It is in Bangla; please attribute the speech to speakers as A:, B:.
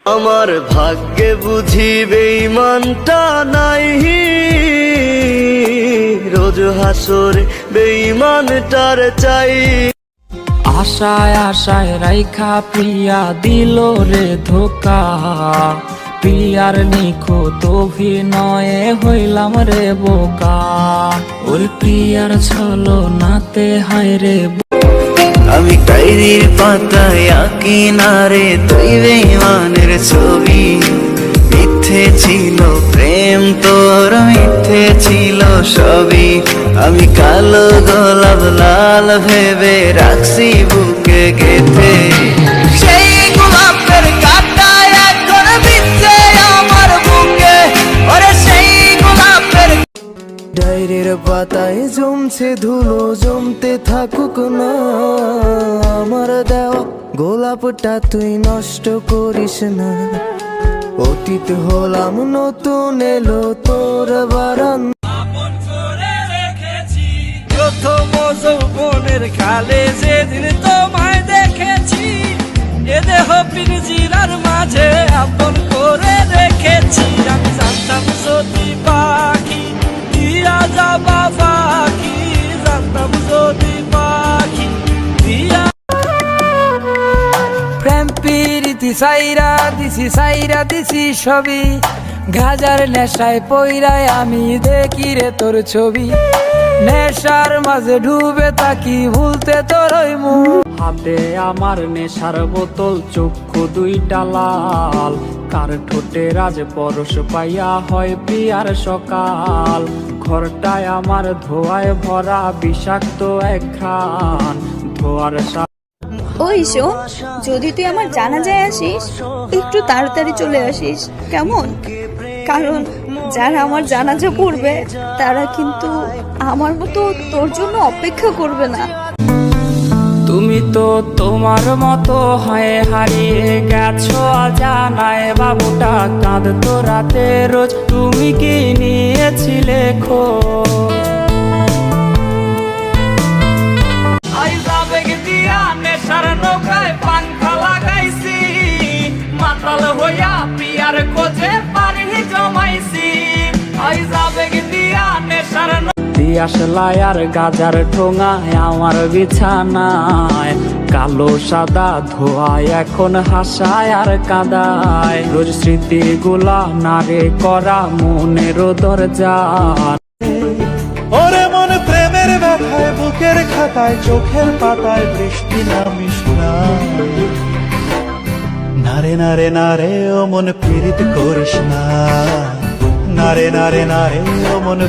A: আমার ভাগ্যে বুঝি বেঈমানটা নাই, রোজ হাসরে বেঈমানটার চাই।
B: আশায় আশায় রাইখা প্রিয়া দিল রে ধোকা, প্রিয়ার নিখুঁত অভিনয়ে হইলাম রে বোকা। ওর প্রিয়ার ছলনাতে হায় রে
A: আমি ডায়েরির পাতায় আঁকি না রে তুই বেঈমানের ছবি। মিথ্যে ছিল প্রেম তোর, মিথ্যে ছিল সবই। আমি কালো গোলাপ লাল ভেবে রাখছি বুকে গেঁথে। সেই গোলাপের কাঁটা এখন বিচ্ছে আমার বুকে, ওরে সেই গোলাপের। ডায়েরির পাতায় জমছে ধুলো, জমতে থাকুক না। আমার দেওয়া গোলাপটা তুই নষ্ট করিস না। অতীত হলাম নতুন এলো তোর বারান্দা।
C: প্রথম যৌবনের কালে যেদিন তোমায় দেখেছি, এ দেহ পিঞ্জিরার মাঝে আপন করে রেখেছি। আমি জানতাম যদি পাখি দিয়া যাবা পাখি, জানতাম যদি পাখি দিয়া।
B: প্রেম প্রীতি সাইরা দিছি সবই, গাজার নেশায় পইরায় আমি দেখি রে তোর ছবি। নেশার মাঝে ডুবে থাকি ভুলতে তোর মুখ। হাতে আমার নেশার বোতল, চক্ষু দুইটা লাল, কার ঠোঁটে রাজ পরশ পাইয়া হয় প্রিয়ার সকাল। ঘরটায় আমার ধোয়ায় ভরা বিষাক্ত এক ঘ্রাণ, ধোয়ার
D: ওই শোন, যদি তুই আমার জানাজায় আসিস একটু তাড়াতাড়ি চলে আসিস কেমন? কারণ যারা আমার জানাজা পড়বে তারা কিন্তু আমার মতো তোর জন্য অপেক্ষা করবে না।
B: তুমি তো তোমার মতো হয়ে হারিয়ে গেছো অজানায়, বাবুটা কাঁদতো রাতে রোজ, তুমি কি নিয়েছিলে খোঁজ? নেশার নৌকায় পাংখা লাগাইছি, মাতাল হইয়া প্রিয়ার খোঁজে পানি জমাইছি। দিয়াশলাই আর গাজার ঠোঙায় আমার বিছানায়, কালো সাদা ধোয়ায় এখন হাসায় আর কাঁদায়। রোজ স্মৃতিগুলা নারে করা মনের দরজা।
E: ওরে মন প্রেমের ব্যথায়, বুকের খাতায় চোখের পাতায় বৃষ্টি নামিস না। নারে নারে নারে ও মন পীড়িত করিস না। নারে নারে নারে ও মন